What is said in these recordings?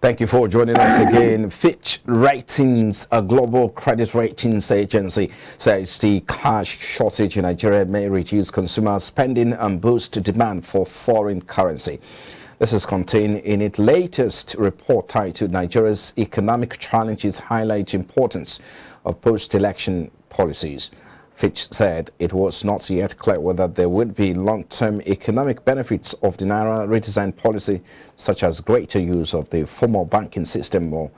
Thank you for joining us again. Fitch Ratings, a global credit ratings agency, says the cash shortage in Nigeria may reduce consumer spending and boost demand for foreign currency. This is contained in its latest report titled Nigeria's Economic Challenges Highlight the Importance of Post-Election Policies. Fitch said it was not yet clear whether there would be long-term economic benefits of the Naira redesign policy, such as greater use of the formal banking system or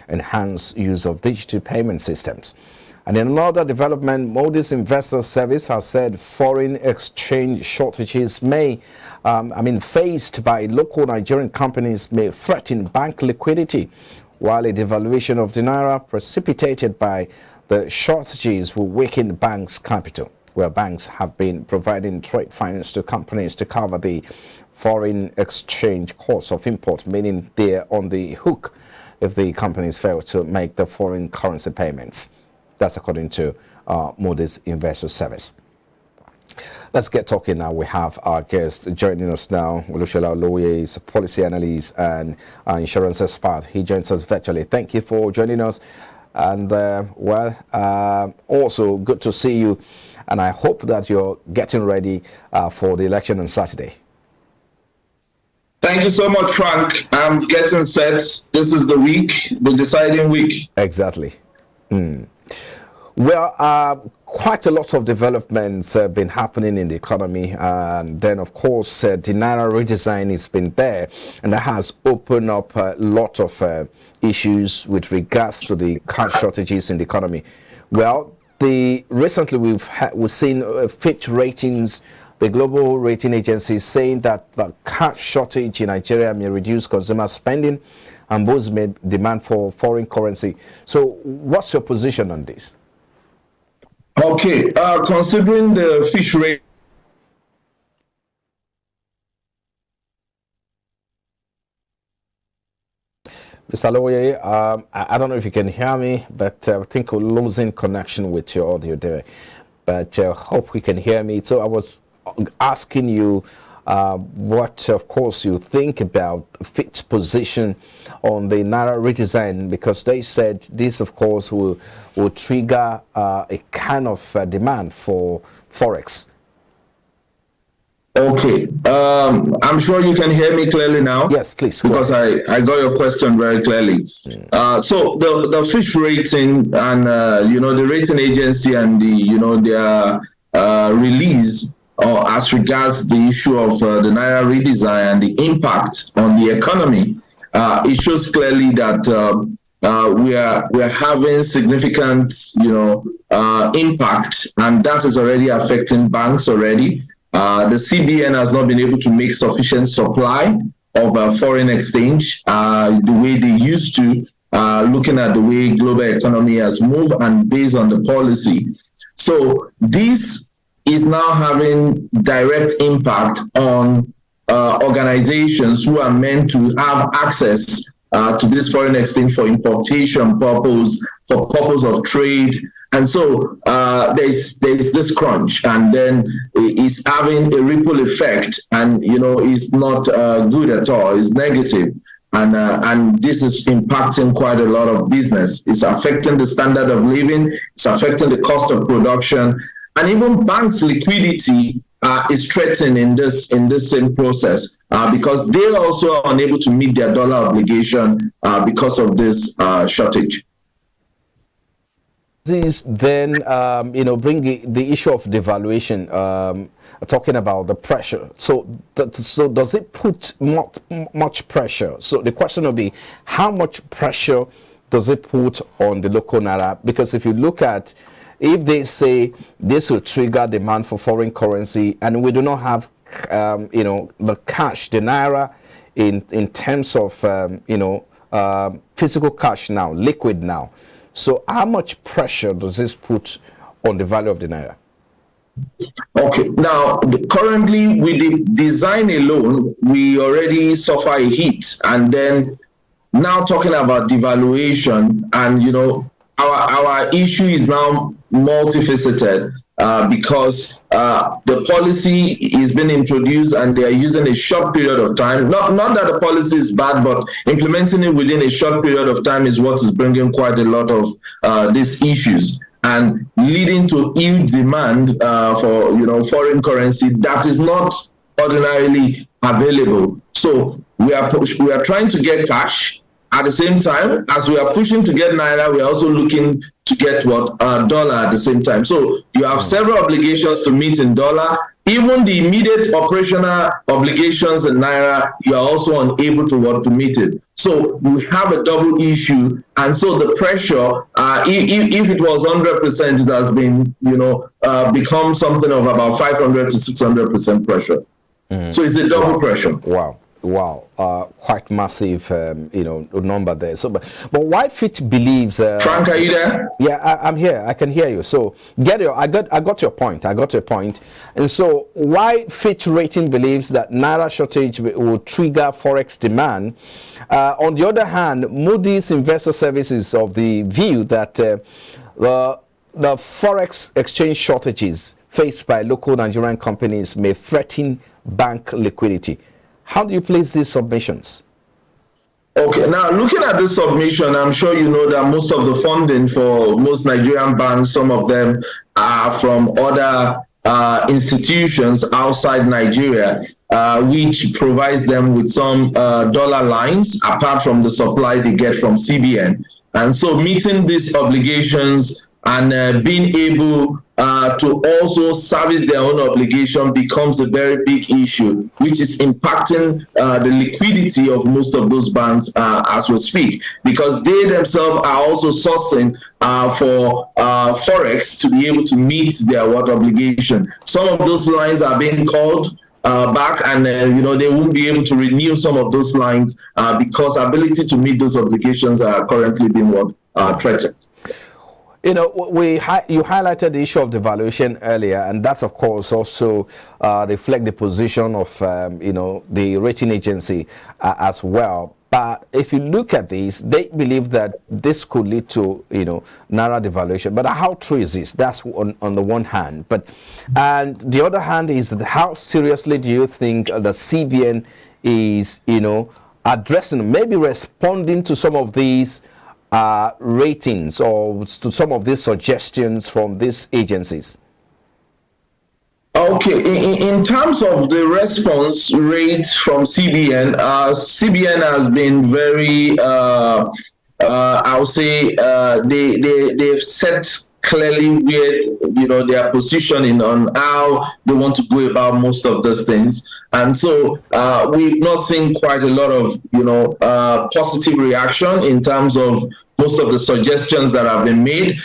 enhanced use of digital payment systems. And in another development, Moody's Investor Service has said foreign exchange shortages faced by local Nigerian companies may threaten bank liquidity, while a devaluation of the Naira precipitated by the shortages will weaken banks' capital, where banks have been providing trade finance to companies to cover the foreign exchange cost of import, meaning they're on the hook if the companies fail to make the foreign currency payments. That's according to Moody's Investor Service. Let's get talking now. We have our guest joining us now. Olushola Oloye is a policy analyst and insurance expert. He joins us virtually. Thank you for joining us. And also good to see you, and I hope that you're getting ready for the election on Saturday. Thank you so much, Frank. I'm getting set. This is the week, the deciding week. Exactly. Well, quite a lot of developments have been happening in the economy, and then of course the Naira redesign has been there, and that has opened up a lot of issues with regards to the cash shortages in the economy. Well, recently we've seen Fitch Ratings, the global rating agency, saying that the cash shortage in Nigeria may reduce consumer spending and boost demand for foreign currency. So what's your position on this? Okay, considering the Fitch rate, Mr. Oloye, I don't know if you can hear me, but I think we're losing connection with your audio there. But hope we can hear me. So I was asking you what, of course, you think about Fitch's position on the Naira redesign, because they said this, of course, will trigger a kind of demand for Forex. Okay, I'm sure you can hear me clearly now. Yes, please. Because I got your question very clearly. So the Fitch rating and the rating agency and their release as regards the issue of the Naira redesign and the impact on the economy, it shows clearly that we are having significant impact, and that is already affecting banks already. The CBN has not been able to make sufficient supply of foreign exchange the way they used to, looking at the way global economy has moved and based on the policy. So this is now having direct impact on organizations who are meant to have access to this foreign exchange for importation purpose, for purpose of trade. And so there's this crunch, and then it's having a ripple effect, and it's not good at all. It's negative, and this is impacting quite a lot of business. It's affecting the standard of living. It's affecting the cost of production, and even banks' liquidity is threatened in this same process because they also are unable to meet their dollar obligation because of this shortage. This then, bring the issue of devaluation, talking about the pressure. So does it put much pressure? So the question will be, how much pressure does it put on the local Naira? Because if you look at, if they say this will trigger demand for foreign currency, and we do not have, the cash, the Naira, in terms of, physical cash now, liquid now. So how much pressure does this put on the value of the Naira? Okay, now currently with the design alone, we already suffer a hit, and then now talking about devaluation, and our issue is now multifaceted. because the policy is being introduced and they are using a short period of time. Not that the policy is bad, but implementing it within a short period of time is what is bringing quite a lot of these issues and leading to huge demand for foreign currency that is not ordinarily available. So we are trying to get cash. At the same time, as we are pushing to get naira, we are also looking to get dollar at the same time. So you have several obligations to meet in dollar. Even the immediate operational obligations in naira, you are also unable to meet it. So we have a double issue, and so the pressure, if it was 100%, it has been become something of about 500 to 600% pressure. So it's a double pressure. Wow, quite massive, number there. So, but why Fitch believes? Frank, are you there? Yeah, I'm here. I can hear you. So, I got your point. And so, why Fitch rating believes that naira shortage will trigger forex demand? On the other hand, Moody's Investor Services of the view that the forex exchange shortages faced by local Nigerian companies may threaten bank liquidity. How do you place these submissions? Okay, now looking at this submission, I'm sure you know that most of the funding for most Nigerian banks, some of them are from other institutions outside Nigeria, which provides them with some dollar lines apart from the supply they get from CBN. And so meeting these obligations and being able to also service their own obligation becomes a very big issue, which is impacting the liquidity of most of those banks as we speak, because they themselves are also sourcing for Forex to be able to meet their obligation. Some of those lines are being called back, and they won't be able to renew some of those lines because ability to meet those obligations are currently being threatened. You highlighted the issue of devaluation earlier, and that's of course also reflect the position of the rating agency as well. But if you look at this, they believe that this could lead to naira devaluation. But how true is this? That's on the one hand. And the other hand is that how seriously do you think the CBN is addressing, maybe responding to some of these ratings or to some of these suggestions from these agencies? Okay, in terms of the response rate from CBN, CBN has been very, I would say, they've set clearly where their positioning on how they want to go about most of those things, and so we've not seen quite a lot of positive reaction in terms of most of the suggestions that have been made.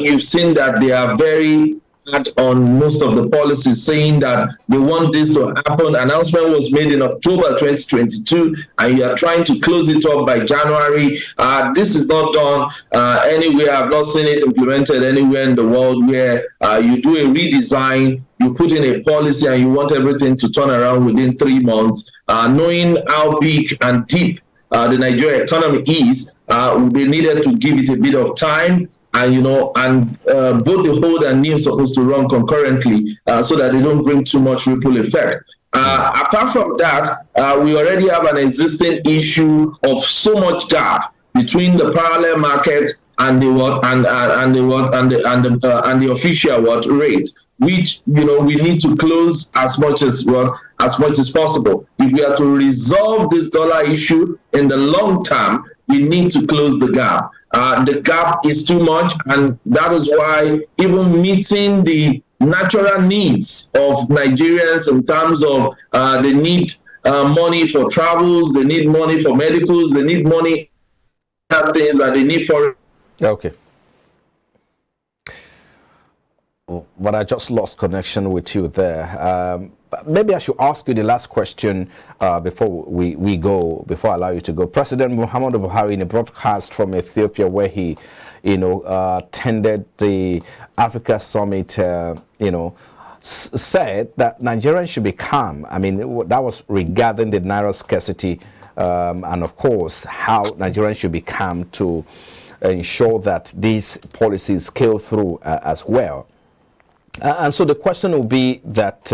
You've seen that they are very hard on most of the policies, saying that they want this to happen. Announcement was made in October 2022, and you are trying to close it up by January. This is not done anywhere. I've not seen it implemented anywhere in the world where you do a redesign, you put in a policy, and you want everything to turn around within 3 months. Knowing how big and deep the Nigerian economy is, they needed to give it a bit of time, and both the old and new are supposed to run concurrently so that they don't bring too much ripple effect. Apart from that, we already have an existing issue of so much gap between the parallel market and the official rate, which we need to close as much as possible. If we are to resolve this dollar issue in the long term, we need to close the gap. The gap is too much, and that is why even meeting the natural needs of Nigerians in terms of they need money for travels, they need money for medicals, they need money for things that they need for. Okay. But I just lost connection with you there. Maybe I should ask you the last question before before I allow you to go. President Muhammadu Buhari, in a broadcast from Ethiopia where he, attended the Africa Summit, said that Nigerians should be calm. I mean, that was regarding the naira scarcity, and of course, how Nigerians should be calm to ensure that these policies scale through as well. And so the question will be that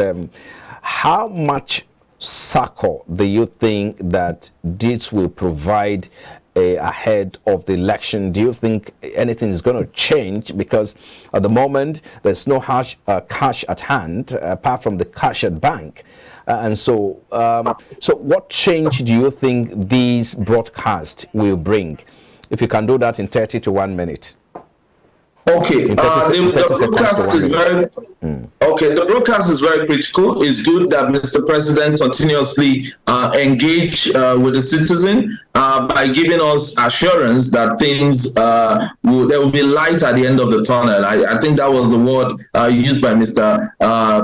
how much succor do you think that this will provide ahead of the election? Do you think anything is going to change? Because at the moment, there's no cash at hand apart from the cash at bank. And so, so what change do you think these broadcasts will bring? If you can do that in 30 to 1 minute. Okay, the broadcast is very okay. The broadcast is very critical. It's good that Mr. President continuously engage with the citizen by giving us assurance that things there will be light at the end of the tunnel. I think that was the word used by Mr.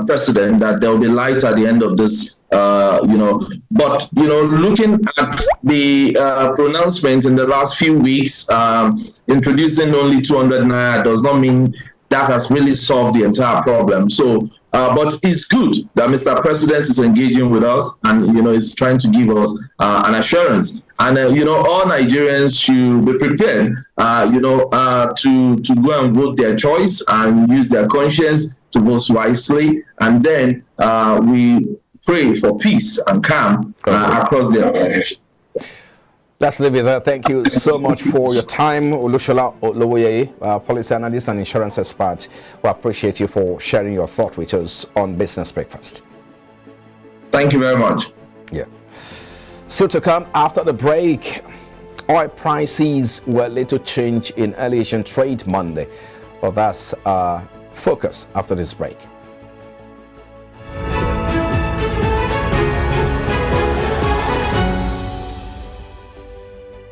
President, that there will be light at the end of this. But looking at the pronouncement in the last few weeks, introducing only 200 naira does not mean that has really solved the entire problem. So, but it's good that Mr. President is engaging with us and is trying to give us an assurance. And all Nigerians should be prepared, to go and vote their choice and use their conscience to vote wisely, and then we pray for peace and calm across the nation. Let's leave it there. Thank you so much for your time, Olushola Olowoyeye, policy analyst and insurance expert. We appreciate you for sharing your thought with us on Business Breakfast. Thank you very much. Yeah. Still to come after the break, oil prices were little change in early Asian trade Monday. Well, that's focus after this break.